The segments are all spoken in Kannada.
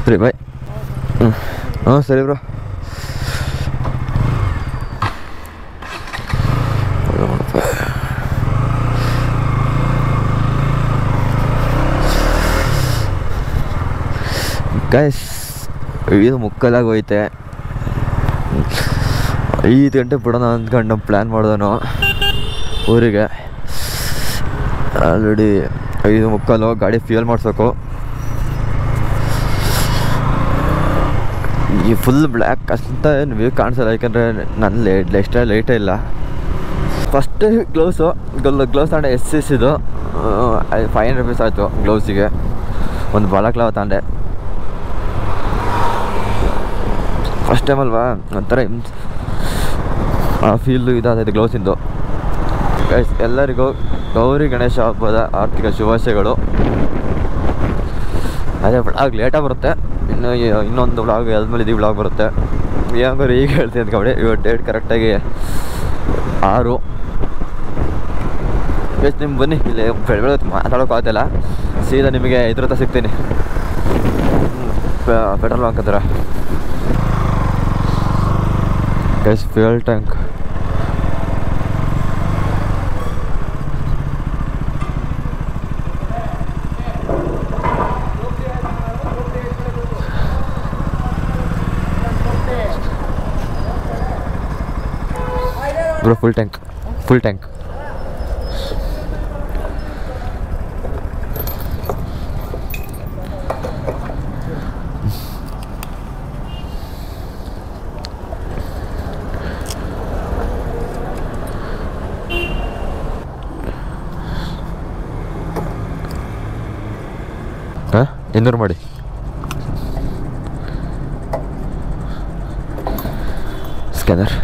ಸರಿ ಬಾಯ್. ಹಾಂ ಸರಿ ಬ್ರೋ. ಗೈಸ್ 5:45 ಹೋಯ್ತೆ. 5 ಗಂಟೆ ಬಿಡೋಣ ಅಂದ್ಕೊಂಡು ನಮ್ಮ ಪ್ಲ್ಯಾನ್ ಮಾಡಿದನು ಊರಿಗೆ. ಆಲ್ರೆಡಿ 5:45 ಗಾಡಿ ಫ್ಯೂಯಲ್ ಮಾಡಿಸ್ಬೇಕು. ಈ ಫುಲ್ ಬ್ಲ್ಯಾಕ್ ಅಂತ ಏನು ವ್ಯೂ ಕಾಣಿಸಲ್ಲ, ಯಾಕಂದರೆ ನನ್ನ ಎಕ್ಸ್ಟ್ರಾ ಲೈಟೇ ಇಲ್ಲ. ಫಸ್ಟ್ ಗ್ಲೌಸ್ ತಗೊಂಡೆ SCS ಇದು 500 ರೂಪೀಸ್ ಆಯಿತು ಗ್ಲೌಸಿಗೆ. ಒಂದು ಬಾಲಕ್ಲಾವ ತಗೊಂಡೆ. ಫಸ್ಟ್ ಟೈಮ್ ಅಲ್ವಾ, ಒಂಥರ ಆ ಫೀಲ್ಡು ಇದಾದೈತೆ ಗ್ಲೌಸಿಂದು. ಗೈಸ್ ಎಲ್ಲರಿಗೂ ಗೌರಿ ಗಣೇಶ ಹಬ್ಬದ ಆರ್ಥಿಕ ಶುಭಾಶಯಗಳು. ಅದೇ ವ್ಲಾಗ್ ಲೇಟಾಗಿ ಬರುತ್ತೆ, ಇನ್ನೊಂದು ವ್ಲಾಗ್ ಆದಮೇಲೆ ಇದು ವ್ಲಾಗ್ ಬರುತ್ತೆ. ಹೆಂಗಾರು ಈಗ ಹೇಳ್ತೀನಿ ಅಂದ್ಕೊಂಡೆ. ಇವತ್ತು ಡೇಟ್ ಕರೆಕ್ಟಾಗಿ 6. ಗೈಸ್ ನಿಮ್ಗೆ ಬನ್ನಿ, ಇಲ್ಲಿ ಬೆಳಗ್ಗೆ ಮಾತಾಡೋಕ್ಕಾಗ್ತಿಲ್ಲ. ಸೀದಾ ನಿಮಗೆ ಇದ್ರ ಹತ್ರ ಸಿಗ್ತೀನಿ, ಪೆಟ್ರೋಲ್ ಬಂಕ್ ಹತ್ರ. Guys fuel tank bro, full tank. ಹಾಂ 200 ಮಾಡಿ. ಸ್ಕ್ಯಾನರ್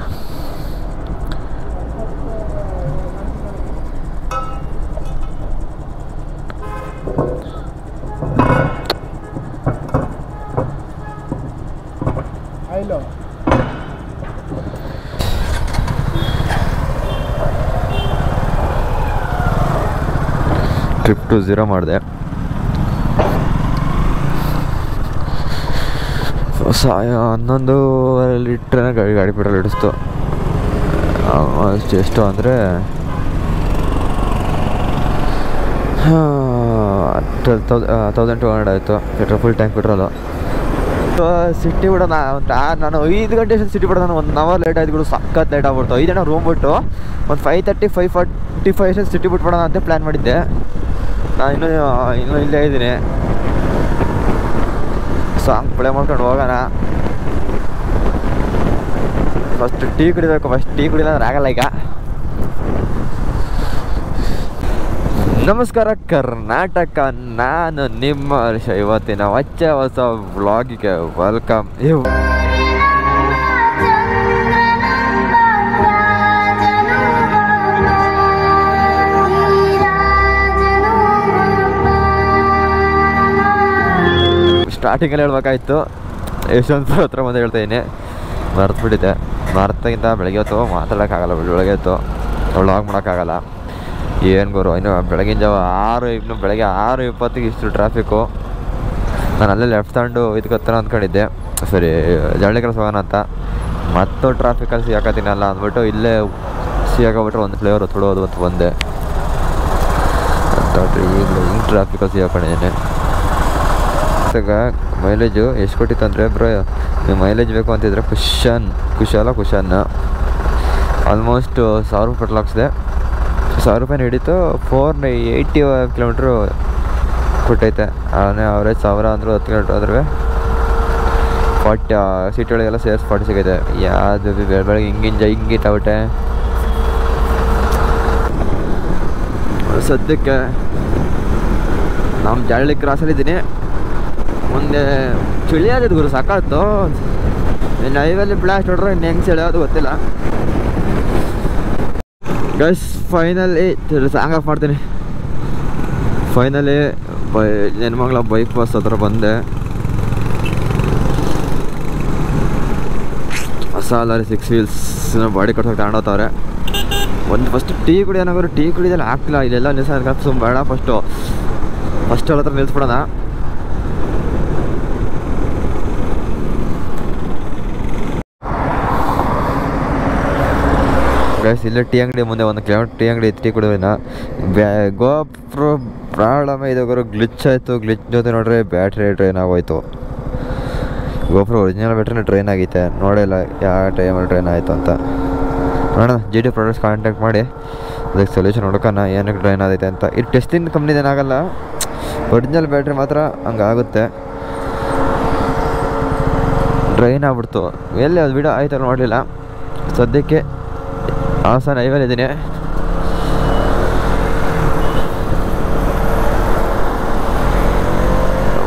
ಟ್ರಿಪ್ ಟು 0 ಮಾಡಿದೆ. ಸಾಯ 11 ಲೀಟ್ರನ ಗಾಡಿ ಪೆಟ್ರೋಲ್ ಹಿಡಿಸ್ತು. ಎಷ್ಟು ಅಂದರೆ 1200 ಆಯಿತು petrol, full tank petrol. City ಬಿಡೋಣ ನಾನು 5 ಗಂಟೆ ಸಿಟಿ ಬಿಡೋಣ. 1 ಅವರ್ ಲೇಟ್ ಆಯ್ತು ಬಿಡು, ಸಖತ್ ಲೇಟ್ ಆಗ್ಬಿಡ್ತು. 5 ಜನ ರೂಮ್ ಬಿಟ್ಟು ಒಂದು 5:30 5:45 ಸಿಟಿ ಬಿಟ್ಬಿಡೋಣ ಅಂತ ಪ್ಲ್ಯಾನ್ ಮಾಡಿದ್ದೆ. ನಾನು ಇನ್ನೂ ಇಲ್ಲೇ ಇದ್ದೀನಿ. ಸಾಂಗ್ ಪ್ಲೇ ಮಾಡ್ಕೊಂಡು ಹೋಗೋಣ. ಫಸ್ಟ್ ಟೀ ಕುಡಿಬೇಕು. ಟೀ ಕುಡಿಲ್ಲ ಅಂದ್ರೆ ಆಗಲ್ಲ ಈಗ. ನಮಸ್ಕಾರ ಕರ್ನಾಟಕ, ನಾನು ನಿಮ್ಮ ಇವತ್ತಿನ ಹೊಸ ವ್ಲಾಗಿಗೆ ವೆಲ್ಕಮ್. ಸ್ಟಾರ್ಟಿಂಗಲ್ಲಿ ಹೇಳ್ಬೇಕಾಯ್ತು, ಯಶವಂತಪುರ ಹತ್ರ ಬಂದು ಹೇಳ್ತಾಯಿದ್ದೀನಿ, ಮರ್ತುಬಿಟ್ಟಿದ್ದೆ. ಮರ್ತಾಗಿಂತ ಬೆಳಗ್ಗೆ ಹೊತ್ತು ಮಾತಾಡೋಕ್ಕಾಗಲ್ಲ, ಬೆಳಗ್ಗೆ ಹೊತ್ತು ವ್ಲಾಗ್ ಮಾಡೋಕ್ಕಾಗಲ್ಲ. ಏನು ಗುರು, ಇನ್ನು ಬೆಳಗಿನ ಜಾವ 6 ಬೆಳಗ್ಗೆ 6:20 ಇಷ್ಟು ಟ್ರಾಫಿಕ್ಕು. ನಾನು ಅಲ್ಲೇ ಲೆಫ್ಟ್ ತಗೊಂಡು ಇದಕ್ಕೆ ಹತ್ತಿರ ಅಂದ್ಕೊಂಡಿದ್ದೆ, ಸರಿ ಜಳ್ಳಿ ಕೆಲಸ ಹೋಗೋಣ ಅಂತ. ಮತ್ತು ಟ್ರಾಫಿಕಲ್ಲಿ ಸಿಗಾಕತ್ತೀನಲ್ಲ ಅಂದ್ಬಿಟ್ಟು ಇಲ್ಲೇ ಸಿಗಾಕೊಬಿಟ್ರೆ ಒಂದು ಫ್ಲೇವರ್ ಹೊತ್ಬಿಡೋದು ಅಂತ ಬಂದೆ. ಈಗಲೂ ಹಿಂಗೆ ಟ್ರಾಫಿಕಲ್ಲಿ ಸಿಗಾಕೊಂಡಿದ್ದೀನಿ. ಈಗ ಮೈಲೇಜು ಎಷ್ಟು ಕೊಟ್ಟಿತ್ತು ಅಂದರೆ ಬ್ರೋ, ನೀವು ಮೈಲೇಜ್ ಬೇಕು ಅಂತಿದ್ರೆ ಕುಶನ್ ಆಲ್ಮೋಸ್ಟ್ 1000 ರೂಪಾಯಿ ಪೆಟ್ರೋಲ್ ಹಾಕ್ಸಿದೆ. 1000 ರೂಪಾಯಿ ಹಿಡಿತು. 480 ಕಿಲೋಮೀಟ್ರು ಕೊಟ್ಟೈತೆ. ಅವನೇ ಅವರೇಜ್ 1000 ಅಂದರೂ 10 ಕಿಲೋಮೀಟ್ರ್ ಆದ್ರೂ 40 ಸಿಟಿ ಒಳಗೆಲ್ಲ ಸೇರಿಸಿ 40 ಸಿಗೈತೆ. ಯಾವುದು ಬೆಳಗ್ಗೆ ಹಿಂಗೆ ತಗೊಟ್ಟೆ. ಸದ್ಯಕ್ಕೆ ನಮ್ಮ ಜಳ್ಳಿ ಕ್ರಾಸಲ್ಲಿದ್ದೀನಿ. ಮುಂದೆ ಚಳಿ ಆದದ್ದು ಗುರು, ಸಾಕಾಯ್ತು. ಇನ್ನು ಹೈವೇಲಿ ಬ್ಲಾಸ್ಟ್ ಹೊಡ್ರೆ ಇನ್ನು ಹೆಂಗೆ ಚಳಿ ಆಗೋದು ಗೊತ್ತಿಲ್ಲ. ಗೈಸ್ ಫೈನಲಿ ಸಾಂಗ್ ಆಫ್ ಮಾಡ್ತೀನಿ. ಫೈನಲಿ ನೆನ್ಮಂಗ್ಲ ಬೈಕ್ ಪಾಸ್ ಹತ್ರ ಬಂದೆ. ಹೊಸ ಲಾರಿ 6 ವೀಲ್ಸ್ ಬಾಡಿ ಕಟ್ಸೋಕೆ ತಗೊಂಡೋಗ್ತವ್ರೆ. ಒಂದು ಫಸ್ಟ್ ಟೀ ಕುಡಿಯೋನಾದ್ರು, ಟೀ ಕುಡಿಯೋದಲ್ಲಿ ಆಗ್ತಿಲ್ಲ. ಇಲ್ಲೆಲ್ಲ ನಿಲ್ಸ ಸುಮ್ಮ ಬೇಡ, ಫಸ್ಟ್ ಅವ್ರ ಹತ್ರ ನಿಲ್ಸ್ಬಿಡೋಣ. ಗೈಸ್ ಇಲ್ಲೇ ಟೀ ಅಂಗಡಿ ಮುಂದೆ 1 ಕಿಲೋಮೀಟರ್ ಟೀ ಅಂಗಡಿ ಟೀ ಕುಡಿಯೋಣ. ಗೋಪ್ರೋ ಪ್ರಾಬ್ಲಮ್ ಇದೆ ಗುರು, ಗ್ಲಿಚ್ ಆಯಿತು. ಗ್ಲಿಚ್ ಜೊತೆ ನೋಡ್ರೆ ಬ್ಯಾಟ್ರಿ ಡ್ರೈನ್ ಆಗೋಯ್ತು. ಗೋಪ್ರೋ ಒರಿಜಿನಲ್ ಬ್ಯಾಟ್ರಿನ ಡ್ರೈನ್ ಆಗೈತೆ, ನೋಡಿಲ್ಲ ಯಾವ ಟೈಮಲ್ಲಿ ಡ್ರೈನ್ ಆಯಿತು ಅಂತ. ನೋಡೋಣ GT ಪ್ರಾಡಕ್ಟ್ಸ್ ಕಾಂಟ್ಯಾಕ್ಟ್ ಮಾಡಿ ಅದಕ್ಕೆ ಸೊಲ್ಯೂಷನ್ ಹುಡ್ಕೋಣ ಏನಕ್ಕೆ ಡ್ರೈನ್ ಆಗೈತೆ ಅಂತ. ಇದು ಟೆಸ್ಟಿಂಗ್ ಕಂಪ್ನಿದೇನಾಗಲ್ಲ, ಒರಿಜಿನಲ್ ಬ್ಯಾಟ್ರಿ ಮಾತ್ರ ಹಂಗಾಗುತ್ತೆ. ಡ್ರೈನ್ ಆಗ್ಬಿಡ್ತು. ಎಲ್ಲಿ ಅದು ವಿಡಿಯೋ ಆಯ್ತಲ್ಲ ನೋಡಲಿಲ್ಲ. ಸದ್ಯಕ್ಕೆ ಹಾಸನ ಹೈವೇಲಿ ಇದ್ದೀನಿ.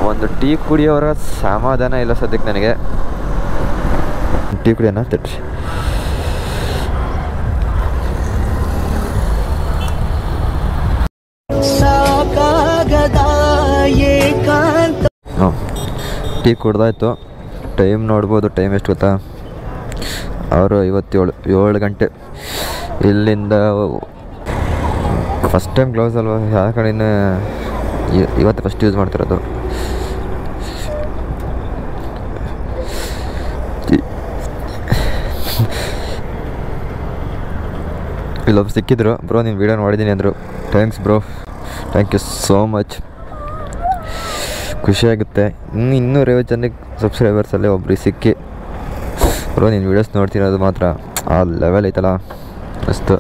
ಒಂದು ಟೀ ಕುಡಿಯೋರ ಸಮಾಧಾನ ಇಲ್ಲ ಸದ್ಯಕ್ಕೆ ನನಗೆ. ಟೀ ಕುಡಿಯೋಣ ತಟ್ರಿ. ಟೀ ಕುಡ್ದಾಯ್ತು. ಟೈಮ್ ನೋಡ್ಬೋದು, ಟೈಮ್ ಎಷ್ಟು ಗೊತ್ತಾ? ಅವರು 7 ಗಂಟೆ. ಇಲ್ಲಿಂದ ಫಸ್ಟ್ ಟೈಮ್ ಗ್ಲೌಸ್ ಅಲ್ವಾ, ಯಾವ ಕಡೆಯಿಂದ ಇವತ್ತು ಫಸ್ಟ್ ಯೂಸ್ ಮಾಡ್ತಿರೋದು. ಇಲ್ಲೊಬ್ಬರು ಸಿಕ್ಕಿದ್ರು, ಬ್ರೋ ನೀನು ವೀಡಿಯೋ ನೋಡಿದ್ದೀನಿ ಅಂದರು. Thanks bro, thank you so much. ಖುಷಿಯಾಗುತ್ತೆ. 250 ಜನಕ್ಕೆ ಸಬ್ಸ್ಕ್ರೈಬರ್ಸಲ್ಲೇ ಒಬ್ರಿಗೆ ಸಿಕ್ಕಿ ಬ್ರೋ ನೀನು ವೀಡಿಯೋಸ್ ನೋಡ್ತಿರೋದು ಮಾತ್ರ ಆ ಲೆವೆಲ್ ಐತಲ್ಲ ಮಸ್ತು,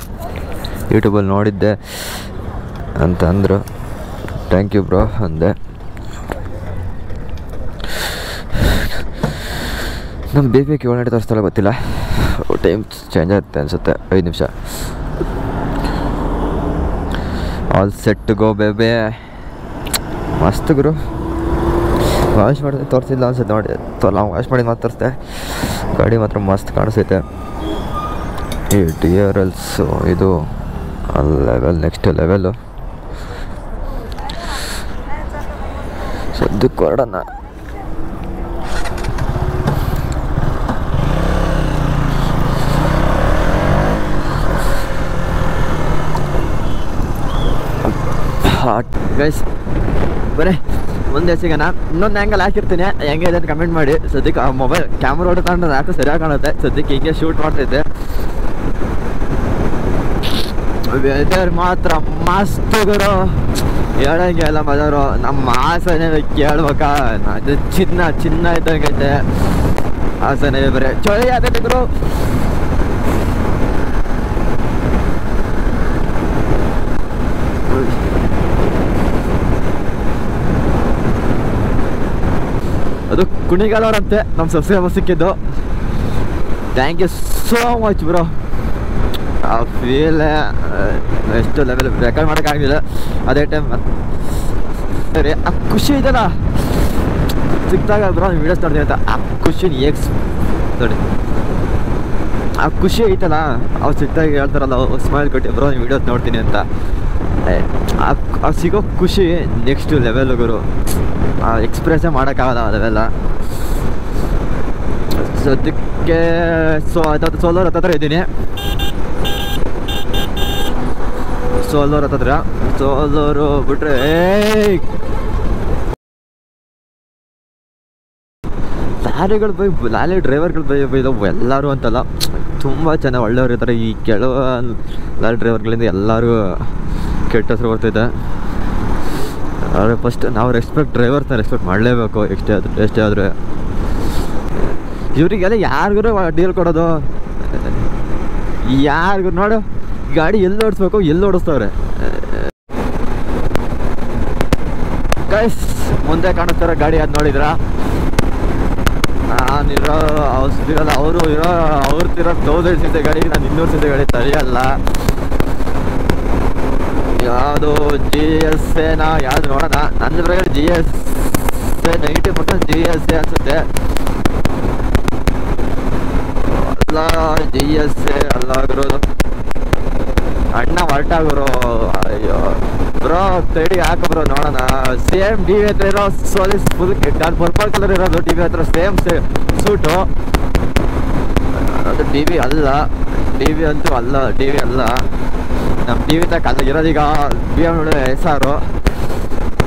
ಯೂಟ್ಯೂಬಲ್ಲಿ ನೋಡಿದ್ದೆ ಅಂತ ಅಂದರು. ಥ್ಯಾಂಕ್ ಯು ಬ್ರೋ ಅಂದೆ. ನಮ್ಮ ಬೇಬಿಗೆ 7 ಗಂಟೆ ತೋರಿಸ್ತಾಳೆ ಗೊತ್ತಿಲ್ಲ, ಟೈಮ್ ಚೇಂಜ್ ಆಗುತ್ತೆ ಅನಿಸುತ್ತೆ. 5 ನಿಮಿಷ. All set go ಬೇಬೆ. ಮಸ್ತ್ ಗುರು. ವಾಶ್ ಮಾಡಿದ್ರೆ ತೋರಿಸಿಲ್ಲ ಅನ್ಸುತ್ತೆ ನೋಡಿ, ನಾವು ವಾಶ್ ಮಾಡಿ ಮಾತ್ರ ತೋರಿಸ್ದೆ. ಗಾಡಿ ಮಾತ್ರ ಮಸ್ತ್ ಕಾಣಿಸ್ತೈತೆ. ಈ DRLs ಇದು ಲೆವೆಲ್, ನೆಕ್ಸ್ಟ್ ಲೆವೆಲು. ಸದ್ಯಕ್ಕೆ ಹೊರಡೋಣ. ಗೈಸ್ ಬರೀ ಮುಂದೆ ಸಿಗೋಣ. ಇನ್ನೊಂದು ಆ್ಯಂಗಲ್ ಹಾಕಿರ್ತೀನಿ, ಹೆಂಗೆ ಇದೆ ಅಂತ ಕಮೆಂಟ್ ಮಾಡಿ. ಸದ್ಯಕ್ಕೆ ಆ ಮೊಬೈಲ್ ಕ್ಯಾಮ್ರಾ ಹೊಡೆದು ಯಾಕೋ ಸರಿಯಾಗಿ ಕಾಣುತ್ತೆ. ಸದ್ಯಕ್ಕೆ ಹಿಂಗೆ ಶೂಟ್ ಮಾಡ್ತೈತೆ. ವೆದರ್ ಮಾತ್ರ ಮಸ್ತ್ ಗುರು, ಹೇಳಂಗೆ ಎಲ್ಲ ಮಜಾರು. ನಮ್ಮ ಹಾಸನ ಕೇಳ್ಬೇಕಾ, ಅದು ಚಿನ್ನ ಇದ್ದಂಗೈತೆ ಹಾಸನ. ಬರೀ ಚಳಿ ಆಗೈತೆ ಗುರು. ಅದು ಕುಣಿಗಾಲವ್ರಂತೆ ನಮ್ಮ ಸಬ್ಸ್ಕ್ರೈಬರ್ ಸಿಕ್ಕಿದ್ದು. Thank you so much bro. ಆ ಫೀಲ್ ಎಷ್ಟು ಲೆವೆಲ್ ರೆಕಾರ್ಡ್ ಮಾಡೋಕ್ಕಾಗಲಿಲ್ಲ ಅದೇ ಟೈಮ್. ಸರಿ ಆ ಖುಷಿ ಇದಲ್ಲ ಸಿಕ್ಕಿದಾಗ ಬ್ರೋ ವೀಡಿಯೋಸ್ ನೋಡ್ತೀನಿ ಅಂತ, ಆ ಖುಷಿ ನೋಡಿ, ಆ ಖುಷಿ ಐತಲ್ಲ ಅವ್ರು ಸಿಕ್ಕಿದಾಗ ಹೇಳ್ತಾರಲ್ಲ ಸ್ಮೈಲ್ ಕೊಟ್ಟು ಬ್ರೋ ವೀಡಿಯೋಸ್ ನೋಡ್ತೀನಿ ಅಂತ. ಆ ಸಿಗೋ ಖುಷಿ ನೆಕ್ಸ್ಟ್ ಲೆವೆಲ್ ಗುರು. ಎಕ್ಸ್ಪ್ರೆಸ್ಸೇ ಮಾಡೋಕ್ಕಾಗಲ್ಲ ಅದೆಲ್ಲ. ಸದ್ಯಕ್ಕೆ ಸೋಲೋರ್ ಹತ್ತತ್ರ ಇದ್ದೀನಿ. ಸೋಲೋರು ಬಿಟ್ರೆ ಲಾರಿ ಡ್ರೈವರ್ಗಳು ಬೈದವು ಎಲ್ಲರೂ ಅಂತಲ್ಲ, ತುಂಬ ಚೆನ್ನಾಗಿ ಒಳ್ಳೆಯವ್ರು ಇರ್ತಾರೆ. ಈ ಕೆಲವು ಲಾರಿ ಡ್ರೈವರ್ಗಳಿಂದ ಎಲ್ಲರಿಗೂ ಕೆಟ್ಟ ಹೆಸರು ಬರ್ತೈತೆ. ಆದರೆ ಫಸ್ಟ್ ನಾವು ಡ್ರೈವರ್ಸ್ನ ರೆಸ್ಪೆಕ್ಟ್ ಮಾಡಲೇಬೇಕು. ಎಷ್ಟೇ ಆದರೆ ಇವರಿಗೆಲ್ಲ ಯಾರಿಗೂ ಡೀಲ್ ಕೊಡೋದು, ಯಾರಿಗೂ ನೋಡು ಗಾಡಿ ಎಲ್ಲಿ ಓಡಿಸ್ಬೇಕು ಎಲ್ಲಿ ಓಡಿಸ್ತವ್ರೆ. ಗೈಸ್ ಮುಂದೆ ಕಾಣಿಸ್ತಾರ ಗಾಡಿ ಅದು ನೋಡಿದ್ರ, ನಾನಿರೋ ಅವ್ರಿರಲ್ಲ, ಅವ್ರದ್ದಿರೋ 1000 ಸಿಂತೆ ಗಾಡಿಗೆ ನಾನು 200 ಸಿಂತೆ ಗಾಡಿ ತಡೆಯಲ್ಲ. ಯಾವುದು GSA ಯಾವ್ದು ನೋಡೋಣ. ನನ್ನ ಪ್ರಕಾರ GSA 90% GSA ಅನ್ಸುತ್ತೆ. ಅಲ್ಲ GSA ಅಲ್ಲ ಆಗಿರೋದು. ಅಣ್ಣ ಹೊರಟಾಗೋರು. ಅಯ್ಯೋ ಬ್ರೋ ತಡಿ ಹಾಕ ಬ್ರೋ ನೋಡೋಣ. ಸೇಮ್ DV ಹತ್ರ ಇರೋ ಸೋಲಿಸ್ ಫುಲ್ ಪರ್ಪಲ್ ಕಲರ್ ಇರೋದು DV ಹತ್ರ ಸೇಮ್ ಸೂಟು. ಅದು DV ಅಲ್ಲ, DV ಅಂತೂ ಅಲ್ಲ, DV ಅಲ್ಲ. ನಮ್ಮ DV ತಕ್ಕ ಅಲ್ಲ ಇರೋದೀಗ BMW SR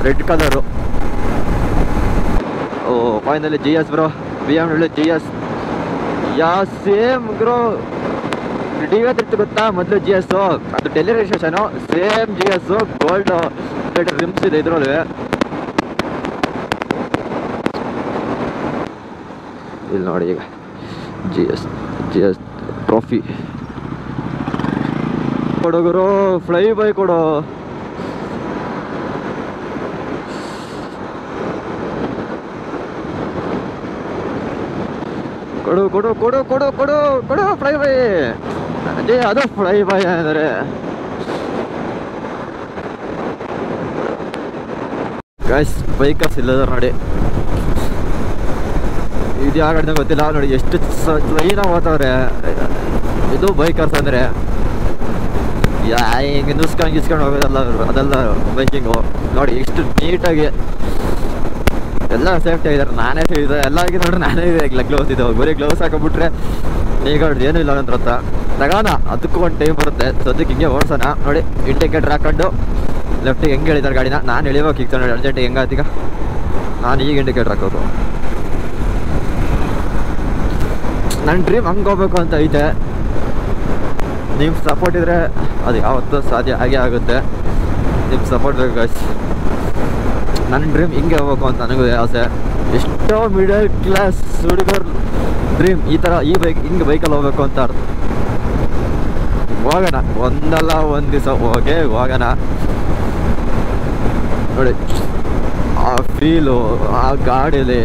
red colour. Oh finally GS bro, BMW GS. Yeah same bro ಡಿ30 ಗೊತ್ತಾ ಮೊದಲು GS ಅದು Delhi registration same GS gold rims ಇದೆ ಇದ್ರಲ್ಲಿ. ಇಲ್ಲಿ ನೋಡಿ ಈಗ GS ಟ್ರೋಫಿ ಕೊಡೋಗುರು ಫ್ಲೈ ಬೈ ಕೊಡೋ. ಕೊಡು ಕೊಡು ಕೊಡು ಕೊಡು ಕೊಡು ಕೊಡು ಫ್ಲೈ ಬೈ. ಅದೇ ಅದು ಫ್ಲೈ ಬೈ ಅಂದರೆ ಗೈಸ್ ಬೈಕರ್ಸ್ ಇಲ್ಲದ ನೋಡಿ. ಇದು ಯಾವ ಗಾಡಿನ ಗೊತ್ತಿಲ್ಲ ನೋಡಿ, ಎಷ್ಟು ಲೈನಾಗಿ ಹೋಗ್ತವ್ರೆ. ಇದು ಬೈಕರ್ಸ್ ಅಂದರೆ ಹಿಂಗೆ ಗಿಸ್ಕೊಂಡು ಹೋಗೋದಲ್ಲ, ಅದೆಲ್ಲ ಬೈಕಿಂಗು ನೋಡಿ. ಎಷ್ಟು ನೀಟಾಗಿ ಎಲ್ಲ ಸೇಫ್ಟಿ ಆಗಿದ್ದಾರೆ. ನಾನೇ ಇದೆ ಎಲ್ಲರಿಗೆ ನೋಡ್ರಿ, ನಾನೇ ಇದೆ ಗ್ಲೌಸ್ ಇದೆ. ಬರೀ ಗ್ಲೌಸ್ ಹಾಕೊಂಡ್ಬಿಟ್ರೆ ಈಗ ಏನೂ ಇಲ್ಲ ನನ್ನ ಹತ್ರ. ತಗೋಣ, ಅದಕ್ಕೂ ಒಂದು ಟೈಮ್ ಬರುತ್ತೆ. ಸದ್ಯಕ್ಕೆ ಹಿಂಗೆ ಓಡಿಸೋಣ ನೋಡಿ. ಇಂಡಿಕೇಟರ್ ಹಾಕೊಂಡು ಲೆಫ್ಟಿಗೆ ಹೆಂಗೆ ಹೇಳಿದ್ದಾರೆ ಗಾಡಿನ. ನಾನು ಎಳಿಬೇಕು ಈಗ ನೋಡಿ ಅರ್ಜೆಂಟಿಗೆ. ಹೆಂಗಾತೀಗ ನಾನು ಈಗ ಇಂಡಿಕೇಟರ್ ಹಾಕೋದು. ನನ್ನ ಡ್ರೀಮ್ ಹಂಗೆ ಹೋಗ್ಬೇಕು ಅಂತ ಐತೆ. ನಿಮ್ಮ ಸಪೋರ್ಟ್ ಇದ್ದರೆ ಅದು ಯಾವತ್ತೂ ಸಾಧ್ಯ ಆಗೇ ಆಗುತ್ತೆ. ನಿಮ್ಮ ಸಪೋರ್ಟ್ ಬೇಕು ಗೈಸ್. ನನ್ನ ಡ್ರೀಮ್ ಹಿಂಗೆ ಹೋಗ್ಬೇಕು ಅಂತ ನನಗೂ ಆಸೆ. ಎಷ್ಟೋ ಮಿಡಲ್ ಕ್ಲಾಸ್ ಹುಡುಗರ ಡ್ರೀಮ್ ಈ ಥರ ಹಿಂಗೆ ಬೈಕಲ್ಲಿ ಹೋಗ್ಬೇಕು ಅಂತ. ಹೋಗೋಣ, ಒಂದಲ್ಲ ಒಂದು ದಿವಸ ಹೋಗೋಣ ನೋಡಿ. ಆ ಫೀಲು ಆ ಗಾಡೀಲಿ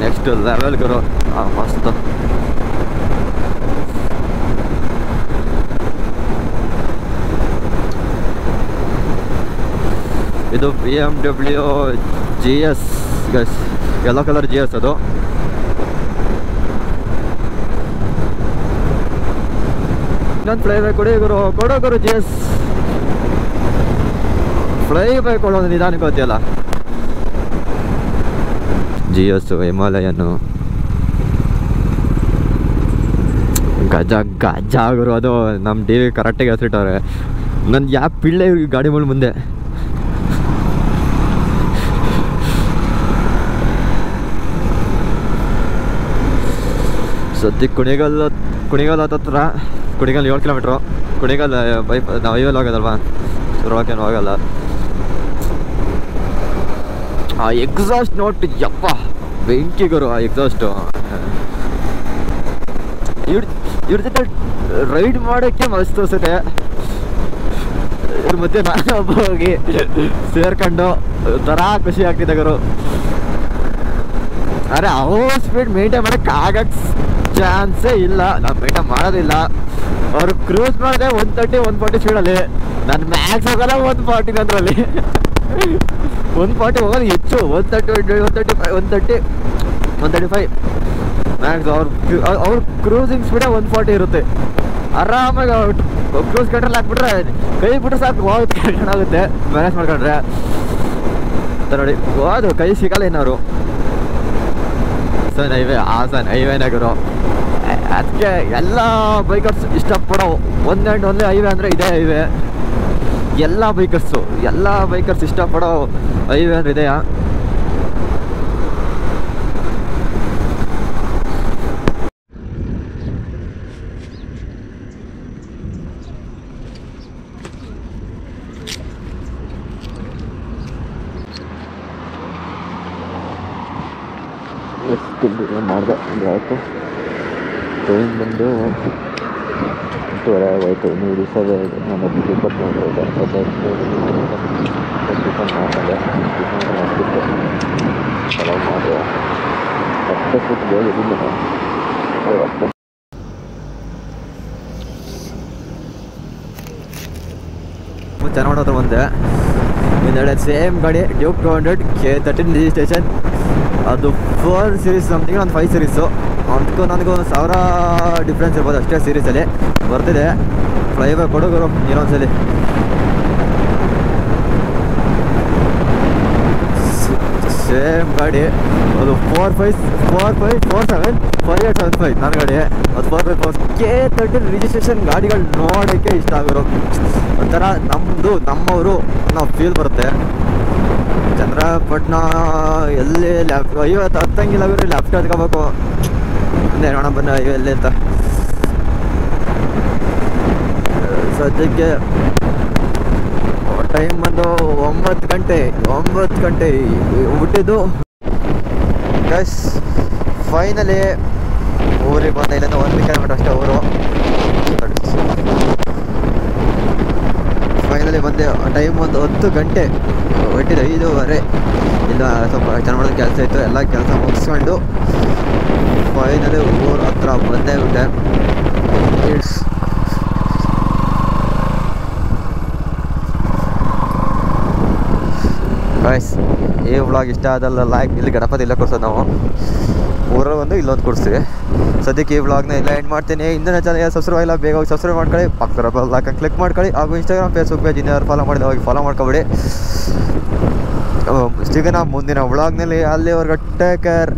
ನೆಕ್ಸ್ಟ್ ಲೆವೆಲ್ಗರು ಮಸ್ತ್. ಇದು BMW GS guys, yellow colour GS ಅದು. ಇನ್ನೊಂದು ಫ್ಲೈ ಬೈ ಕೊಡಿ ಗುರು, ಕೊಡೋ ಗುರು GS. ಫ್ಲೈ ಬೈ ಕೊಡೋದು ನಿಧಾನಕ್ಕೆ ಗೊತ್ತಿಲ್ಲ. GS ಹಿಮಾಲಯನು ಗಜ ಗುರು. ಅದು ನಮ್ಮ DV ಕರೆಕ್ಟಾಗಿ ಹೆಸರಿಟ್ಟವ್ರೆ. ನನ್ನ ಯಾವ ಪಿಳ್ಳೆ ಗಾಡಿಗಳ ಮುಂದೆ. ಸದ್ಯಕ್ಕೆ ಕುಣಿಗಲ್ ಹತ್ರ ಕುಣಿಗಲ್ 7 ಕಿಲೋಮೀಟ್ರು. ಕುಣಿಗಲ್ ನಾವು ಹೈವೇಲಿ ಹೋಗೋದಲ್ವಾ, ಸುರವಾಕೇನು ಹೋಗಲ್ಲ. ಆ ಎಕ್ಸಾಸ್ಟ್ ನೋಟ್ ಯಪ್ಪ ಬೆಂಕಿ ಗುರು. ಆ ಎಕ್ಸಾಸ್ಟು ಇವ್ರ ಜೊತೆ ರೈಡ್ ಮಾಡೋಕ್ಕೆ ಮಸ್ತ್ ಅನ್ಸುತ್ತೆ. ಇವ್ರ ಮಧ್ಯೆ ನಾನು ಒಬ್ಬ ಹೋಗಿ ಸೇರ್ಕೊಂಡು ಥರ ಖುಷಿ ಆಗ್ತಿದೆ ಗುರು. ಅರೆ ಅವ್ರ ಸ್ಪೀಡ್ ಮೇಂಟೈನ್ ಮಾಡೋಕ್ಕೆ ಆಗಕ್ಕೆ ಚಾನ್ಸೇ ಇಲ್ಲ. ನಾವು ಮೇಂಟೈನ್ ಮಾಡೋದಿಲ್ಲ. ಅವ್ರು ಕ್ರೂಸ್ ಮಾಡಿದೆ 130 140 ಸ್ಪೀಡಲ್ಲಿ. ನಾನು ಮ್ಯಾಕ್ಸ್ ಹೋಗಲ್ಲ 140 ಅದರಲ್ಲಿ. 140 ಹೋಗೋದು ಹೆಚ್ಚು. 135 ಮ್ಯಾಕ್ಸ್. ಅವ್ರ ಕ್ರೂಸಿಂಗ್ ಸ್ಪೀಡೇ 140 ಇರುತ್ತೆ. ಆರಾಮಾಗಿ ಕ್ರೂಸ್ ಕಂಟ್ರೋಲ್ ಹಾಕ್ಬಿಟ್ರೆ ಕೈ ಬಿಟ್ಟರೆ ಸಾಕು, ಹೋಗುತ್ತೆ ಚೆನ್ನಾಗುತ್ತೆ ಮ್ಯಾನೇಜ್ ಮಾಡ್ಕೊಂಡ್ರೆ ನೋಡಿ. ಅದು ಕೈ ಸಿಗಲ್ಲ ಏನವರು. ಹಾಸನ್ ಹೈವೇನಾಗಿರೋ ಅದಕ್ಕೆ ಎಲ್ಲ ಬೈಕರ್ಸ್ ಇಷ್ಟಪಡೋ ಒಂದೇ ಹೈವೇ ಅಂದರೆ ಇದೇ ಹೈವೇ. ಎಲ್ಲ ಬೈಕರ್ಸ್ ಇಷ್ಟಪಡೋ ಹೈವೇ ಅಂದರೆ ಇದೆಯಾ. ಮಾಡಿದೆ ಅಂದರೆ ಆಯಿತು. ಟ್ರೈನ್ ಬಂದು 8:30 ಆಗೋಯ್ತು. ಇನ್ನೂ ಇಳಿಸೋದೇ ಇದೆ. ನಾನು ಟಿಫನ್ ಮಾಡಿದೆ. ಟಿಫನ್ ಮಾಡಿದೆ. ಪಲಾವ್ ಮಾಡಿದೆ. ಹೊಟ್ಟೆ ಫುಟ್ ಬೇಕಿಲ್ಲ. ಚೆನ್ನಾಗಿ ಹತ್ರ ಬಂದೆ. ಹಿಂದೆಡೆ ಸೇಮ್ ಗಾಡಿ ಡ್ಯೂಕ್ 200 K13 ರಿಜಿಸ್ಟ್ರೇಷನ್. ಅದು 4 ಸೀರೀಸ್ ಸಮಥಿಂಗ್, ಒಂದು 5 ಸೀರೀಸು. ಅದಕ್ಕೂ ನನಗೂ 1000 ಡಿಫ್ರೆನ್ಸ್ ಇರ್ಬೋದು ಅಷ್ಟೇ ಸೀರೀಸಲ್ಲಿ. ಬರ್ತಿದೆ ಫ್ಲೈ ಬೈ ಕೊಡೋರು ಇನ್ನೊಂದ್ಸಲಿ. ಸೇಮ್ ಗಾಡಿ ಅದು 45475875 ನನ್ನ ಗಾಡಿ. ಅದು 4x4 K13 ರಿಜಿಸ್ಟ್ರೇಷನ್. ಗಾಡಿಗಳು ನೋಡೋಕ್ಕೆ ಇಷ್ಟ ಆಗಿರೋ ಒಂಥರ ನಮ್ಮವರು ನಾವು ಫೀಲ್ ಬರುತ್ತೆ. ಚಂದ್ರಪಟ್ಟಣ ಎಲ್ಲಿ ಐವತ್ತು ಹತ್ತಂಗಿಲ್ಲ ಗುರು. ಲೆಫ್ಟ್ ಹತ್ಕೋಬೇಕು. ನೋಡೋಣ ಬನ್ನಿ ಎಲ್ಲಿ ಅಂತ. ಸದ್ಯಕ್ಕೆ ಟೈಮ್ ಬಂದು 9 ಗಂಟೆ ಹುಟ್ಟಿದ್ದು ಗೈಸ್. ಫೈನಲಿ ಊರಿಗೆ ಬಂದ, ಇಲ್ಲಿಂದ 1 ಕಿಲೋಮೀಟರ್ ಅಷ್ಟೇ ಊರು. ಫೈನಲಿ ಬಂದೆ. ಟೈಮ್ ಒಂದು 10 ಗಂಟೆ ಹೊಟ್ಟಿದ್ದು 5:15. ಇಲ್ಲ ಸ್ವಲ್ಪ ಚೆನ್ನಾಗಿ ಕೆಲಸ ಇತ್ತು, ಎಲ್ಲ ಕೆಲಸ ಮುಗಿಸ್ಕೊಂಡು ಫೈನಲಿ ಊರ ಹತ್ರ ಬಂದೇ ಬಿಟ್ಟೆ. ಗೈಸ್, ಈ ವ್ಲಾಗ್ ಇಷ್ಟ ಆದಲ್ಲ ಲೈಕ್. ಇಲ್ಲಿ ಗಣಪತಿ ಇಲ್ಲ ಕೊಡ್ಸೋದು ನಾವು ಊರಲ್ಲಿ ಒಂದು ಇಲ್ಲೊಂದು ಕೊಡಿಸ್ತೀವಿ. ಸದ್ಯಕ್ಕೆ ಈ ವ್ಲಾಗ್ನ ಎಲ್ಲ ಎಂಡ್ ಮಾಡ್ತೀನಿ. ಇಂದಿನ ಚಾನಲ್ಗೆ ಸಬ್ಸ್ಕ್ರೈಬ್ ಇಲ್ಲ, ಬೇಗ ಹೋಗಿ ಸಬ್ಸ್ಕ್ರೈಬ್ ಮಾಡ್ಕೊಳ್ಳಿ. ಪಕ್ಕದ ಬೆಲ್ ಐಕಾನ್ ಕ್ಲಿಕ್ ಮಾಡ್ಕೊಳ್ಳಿ. ಹಾಗೂ ಇನ್ಸ್ಟಾಗ್ರಾಮ್, ಫೇಸ್ಬುಕ್ ಪೇಜ್ ಇನ್ಯಾರು ಫಾಲೋ ಮಾಡಿದ ಹೋಗಿ ಫಾಲೋ ಮಾಡ್ಕೊಬೇಡಿ. ಸಿಗೋಣ ಮುಂದಿನ ವ್ಲಾಗ್ನಲ್ಲಿ. ಅಲ್ಲಿವರೆಗೂ ಟೇಕ್ ಕೇರ್.